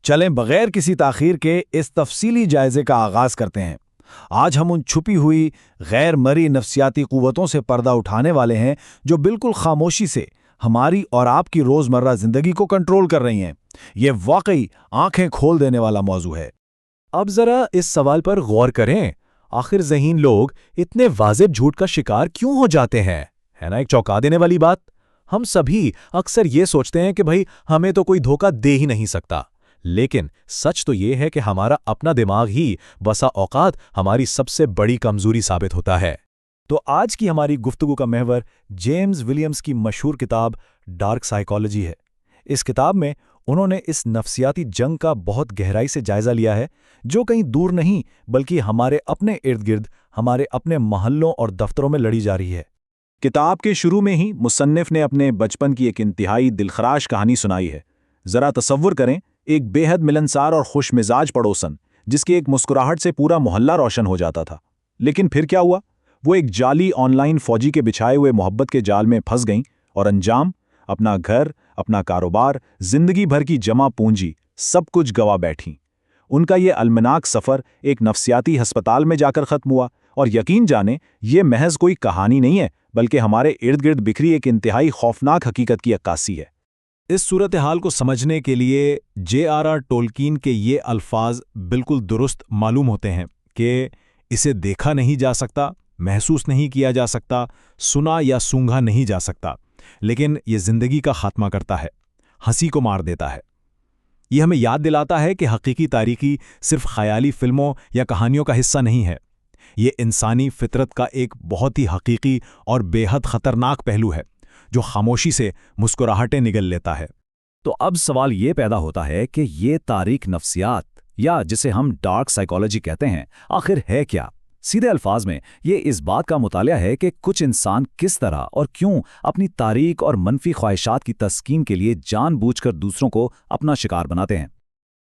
چلیں بغیر کسی تاخیر کے اس تفصیلی جائزے کا آغاز کرتے ہیں۔ آج ہم ان چھپی ہوئی غیر مرئی نفسیاتی قوتوں سے پردہ اٹھانے والے ہیں جو بالکل خاموشی سے ہماری اور آپ کی روزمرہ زندگی کو کنٹرول کر رہی ہیں۔ یہ واقعی آنکھیں کھول دینے والا موضوع ہے۔ اب ذرا اس سوال پر غور کریں، آخر ذہین لوگ اتنے واضح جھوٹ کا شکار کیوں ہو جاتے ہیں؟ ہے نا ایک چونکا دینے والی بات۔ ہم سبھی اکثر یہ سوچتے ہیں کہ بھائی ہمیں تو کوئی دھوکہ دے ہی نہیں سکتا، لیکن سچ تو یہ ہے کہ ہمارا اپنا دماغ ہی بسا اوقات ہماری سب سے بڑی کمزوری ثابت ہوتا ہے۔ تو آج کی ہماری گفتگو کا محور جیمز ولیمز کی مشہور کتاب ڈارک سائیکالوجی ہے۔ اس کتاب میں انہوں نے اس نفسیاتی جنگ کا بہت گہرائی سے جائزہ لیا ہے جو کہیں دور نہیں بلکہ ہمارے اپنے ارد گرد، ہمارے اپنے محلوں اور دفتروں میں لڑی جا رہی ہے۔ کتاب کے شروع میں ہی مصنف نے اپنے بچپن کی ایک انتہائی دلخراش کہانی سنائی ہے۔ ذرا تصور کریں، ایک بے حد ملنسار اور خوش مزاج پڑوسن جس کی ایک مسکراہٹ سے پورا محلہ روشن ہو جاتا تھا۔ لیکن پھر کیا ہوا؟ وہ ایک جعلی آن لائن فوجی کے بچھائے ہوئے محبت کے جال میں پھنس گئیں اور انجام اپنا گھر، اپنا کاروبار، زندگی بھر کی جمع پونجی سب کچھ گوا بیٹھیں۔ ان کا یہ المناک سفر ایک نفسیاتی ہسپتال میں جا کر ختم ہوا، اور یقین جانیں یہ محض کوئی کہانی نہیں ہے بلکہ ہمارے ارد گرد بکھری ایک انتہائی خوفناک حقیقت کی عکاسی ہے۔ اس صورتحال کو سمجھنے کے لیے JRR ٹولکین کے یہ الفاظ بالکل درست معلوم ہوتے ہیں کہ اسے دیکھا نہیں جا سکتا، محسوس نہیں کیا جا سکتا، سنا یا سونگھا نہیں جا سکتا، لیکن یہ زندگی کا خاتمہ کرتا ہے، ہنسی کو مار دیتا ہے۔ یہ ہمیں یاد دلاتا ہے کہ حقیقی تاریکی صرف خیالی فلموں یا کہانیوں کا حصہ نہیں ہے، یہ انسانی فطرت کا ایک بہت ہی حقیقی اور بے حد خطرناک پہلو ہے جو خاموشی سے مسکراہٹیں نگل لیتا ہے۔ تو اب سوال یہ پیدا ہوتا ہے کہ یہ تاریک نفسیات یا جسے ہم ڈارک سائیکالوجی کہتے ہیں آخر ہے کیا؟ سیدھے الفاظ میں یہ اس بات کا مطالعہ ہے کہ کچھ انسان کس طرح اور کیوں اپنی تاریک اور منفی خواہشات کی تسکین کے لیے جان بوجھ کر دوسروں کو اپنا شکار بناتے ہیں۔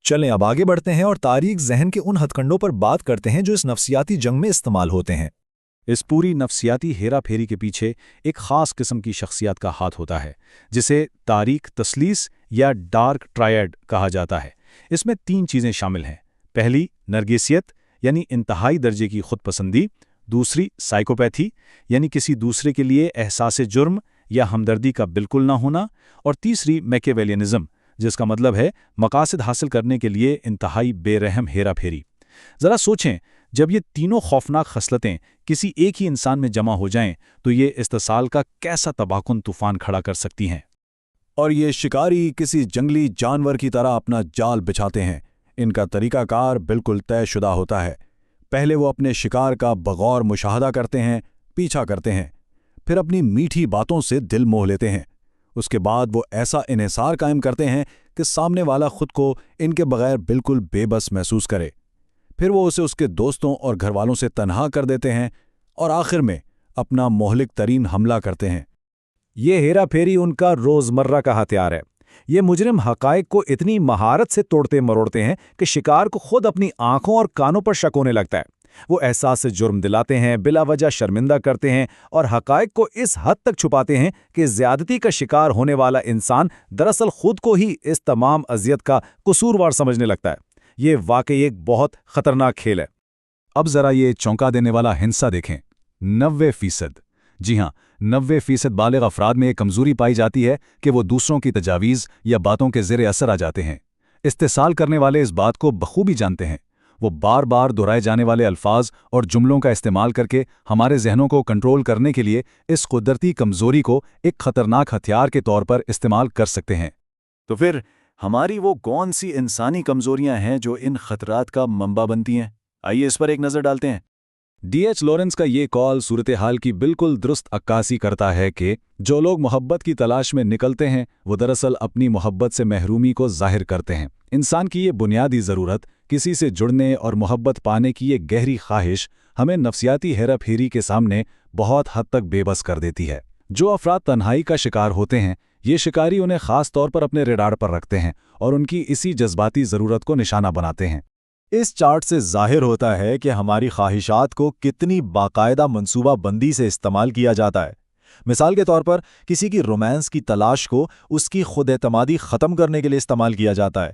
چلیں اب آگے بڑھتے ہیں اور تاریک ذہن کے ان ہتھ کنڈوں پر بات کرتے ہیں جو اس نفسیاتی جنگ میں استعمال ہوتے ہیں۔ اس پوری نفسیاتی ہیرا پھیری کے پیچھے ایک خاص قسم کی شخصیت کا ہاتھ ہوتا ہے جسے تاریک تثلیث یا ڈارک ٹرائیڈ کہا جاتا ہے۔ اس میں 3 چیزیں شامل ہیں۔ پہلی نرگسیت یعنی انتہائی درجے کی خود پسندی، دوسری سائیکوپیتھی یعنی کسی دوسرے کے لیے احساس جرم یا ہمدردی کا بالکل نہ ہونا، اور تیسری میکیویلینزم جس کا مطلب ہے مقاصد حاصل کرنے کے لیے انتہائی بے رحم ہیرا پھیری۔ ذرا سوچیں، جب یہ تینوں خوفناک خصلتیں کسی ایک ہی انسان میں جمع ہو جائیں تو یہ استحصال کا کیسا تباہ کن طوفان کھڑا کر سکتی ہیں۔ اور یہ شکاری کسی جنگلی جانور کی طرح اپنا جال بچھاتے ہیں۔ ان کا طریقہ کار بالکل طے شدہ ہوتا ہے۔ پہلے وہ اپنے شکار کا بغور مشاہدہ کرتے ہیں، پیچھا کرتے ہیں، پھر اپنی میٹھی باتوں سے دل موہ لیتے ہیں۔ اس کے بعد وہ ایسا انحصار قائم کرتے ہیں کہ سامنے والا خود کو ان کے بغیر بالکل بے بس محسوس کرے۔ پھر وہ اسے اس کے دوستوں اور گھر والوں سے تنہا کر دیتے ہیں اور آخر میں اپنا مہلک ترین حملہ کرتے ہیں۔ یہ ہیرا پھیری ان کا روزمرہ کا ہتھیار ہے۔ یہ مجرم حقائق کو اتنی مہارت سے توڑتے مروڑتے ہیں کہ شکار کو خود اپنی آنکھوں اور کانوں پر شک ہونے لگتا ہے۔ وہ احساس سے جرم دلاتے ہیں، بلا وجہ شرمندہ کرتے ہیں اور حقائق کو اس حد تک چھپاتے ہیں کہ زیادتی کا شکار ہونے والا انسان دراصل خود کو ہی اس تمام اذیت کا قصوروار سمجھنے لگتا ہے۔ یہ واقعی ایک بہت خطرناک کھیل ہے۔ اب ذرا یہ چونکا دینے والا ہنسا دیکھیں، 90%۔ جی ہاں، 90% بالغ افراد میں ایک کمزوری پائی جاتی ہے کہ وہ دوسروں کی تجاویز یا باتوں کے زیر اثر آ جاتے ہیں۔ استحصال کرنے والے اس بات کو بخوبی جانتے ہیں۔ وہ بار بار دہرائے جانے والے الفاظ اور جملوں کا استعمال کر کے ہمارے ذہنوں کو کنٹرول کرنے کے لیے اس قدرتی کمزوری کو ایک خطرناک ہتھیار کے طور پر استعمال کر سکتے ہیں۔ تو پھر ہماری وہ کون سی انسانی کمزوریاں ہیں جو ان خطرات کا منبع بنتی ہیں؟ آئیے اس پر ایک نظر ڈالتے ہیں۔ DH لارنس کا یہ کال صورتحال کی بالکل درست عکاسی کرتا ہے کہ جو لوگ محبت کی تلاش میں نکلتے ہیں وہ دراصل اپنی محبت سے محرومی کو ظاہر کرتے ہیں۔ انسان کی یہ بنیادی ضرورت، کسی سے جڑنے اور محبت پانے کی یہ گہری خواہش ہمیں نفسیاتی ہیرا پھیری کے سامنے بہت حد تک بے بس کر دیتی ہے۔ جو افراد تنہائی کا شکار ہوتے ہیں، یہ شکاری انہیں خاص طور پر اپنے ریڈار پر رکھتے ہیں اور ان کی اسی جذباتی ضرورت کو نشانہ بناتے ہیں۔ اس چارٹ سے ظاہر ہوتا ہے کہ ہماری خواہشات کو کتنی باقاعدہ منصوبہ بندی سے استعمال کیا جاتا ہے۔ مثال کے طور پر کسی کی رومانس کی تلاش کو اس کی خود اعتمادی ختم کرنے کے لیے استعمال کیا جاتا ہے۔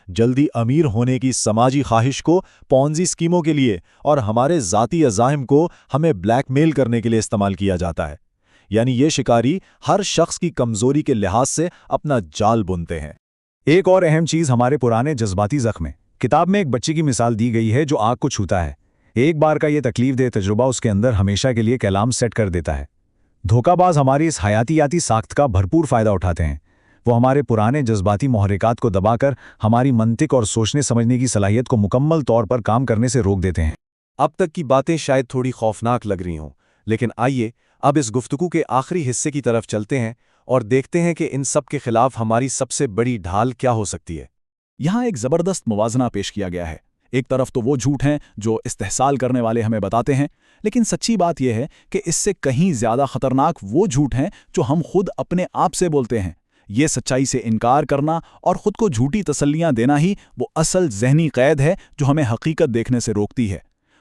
جلدی امیر ہونے کی سماجی خواہش کو پونزی اسکیموں کے لیے اور ہمارے ذاتی عزائم کو ہمیں بلیک میل کرنے کے لیے استعمال کیا جاتا ہے۔ یعنی یہ شکاری ہر شخص کی کمزوری کے لحاظ سے اپنا جال بنتے ہیں۔ ایک اور اہم چیز ہمارے پرانے جذباتی زخم ہے۔ کتاب میں ایک بچے کی مثال دی گئی ہے جو آگ کو چھوتا ہے۔ ایک بار کا یہ تکلیف دہ تجربہ اس کے اندر ہمیشہ کے لیے ایک الارم سیٹ کر دیتا ہے۔ دھوکہ باز ہماری اس حیاتیاتی ساخت کا بھرپور فائدہ اٹھاتے ہیں۔ وہ ہمارے پرانے جذباتی محرکات کو دبا کر ہماری منطق اور سوچنے سمجھنے کی صلاحیت کو مکمل طور پر کام کرنے سے روک دیتے ہیں۔ اب تک کی باتیں شاید تھوڑی خوفناک لگ رہی ہوں، لیکن آئیے اب اس گفتگو کے آخری حصے کی طرف چلتے ہیں اور دیکھتے ہیں کہ ان سب کے خلاف ہماری سب سے بڑی ڈھال کیا ہو سکتی ہے۔ یہاں ایک زبردست موازنہ پیش کیا گیا ہے۔ ایک طرف تو وہ جھوٹ ہیں جو استحصال کرنے والے ہمیں بتاتے ہیں، لیکن سچی بات یہ ہے کہ اس سے کہیں زیادہ خطرناک وہ جھوٹ ہیں جو ہم خود اپنے آپ سے بولتے ہیں۔ یہ سچائی سے انکار کرنا اور خود کو جھوٹی تسلیاں دینا ہی وہ اصل ذہنی قید ہے جو ہمیں حقیقت دیکھنے سے روکتی ہے۔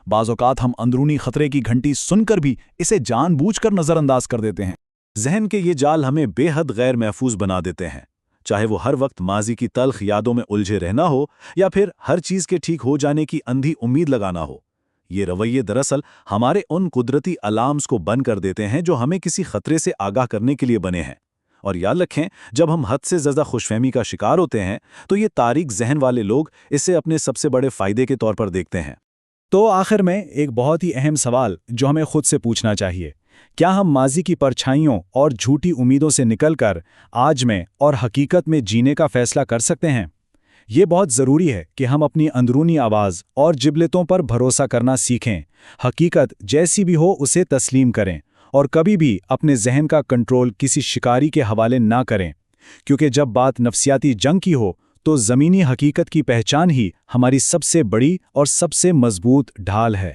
بعض اوقات ہم اندرونی خطرے کی گھنٹی سن کر بھی اسے جان بوجھ کر نظر انداز کر دیتے ہیں۔ ذہن کے یہ جال ہمیں بے حد غیر محفوظ بنا دیتے ہیں، چاہے وہ ہر وقت ماضی کی تلخ یادوں میں الجھے رہنا ہو یا پھر ہر چیز کے ٹھیک ہو جانے کی اندھی امید لگانا ہو۔ یہ رویے دراصل ہمارے ان قدرتی الارمز کو بند کر دیتے ہیں جو ہمیں کسی خطرے سے آگاہ کرنے کے لیے بنے ہیں۔ اور یاد رکھیں، جب ہم حد سے زیادہ خوش فہمی کا شکار ہوتے ہیں تو یہ تاریک ذہن والے لوگ اسے اپنے سب سے بڑے فائدے کے طور پر دیکھتے ہیں۔ تو آخر میں ایک بہت ہی اہم سوال جو ہمیں خود سے پوچھنا چاہیے، کیا ہم ماضی کی پرچھائیوں اور جھوٹی امیدوں سے نکل کر آج میں اور حقیقت میں جینے کا فیصلہ کر سکتے ہیں؟ یہ بہت ضروری ہے کہ ہم اپنی اندرونی آواز اور جبلتوں پر بھروسہ کرنا سیکھیں، حقیقت جیسی بھی ہو اسے تسلیم کریں اور کبھی بھی اپنے ذہن کا کنٹرول کسی شکاری کے حوالے نہ کریں، کیونکہ جب بات نفسیاتی جنگ کی ہو تو زمینی حقیقت کی پہچان ہی ہماری سب سے بڑی اور سب سے مضبوط ڈھال ہے۔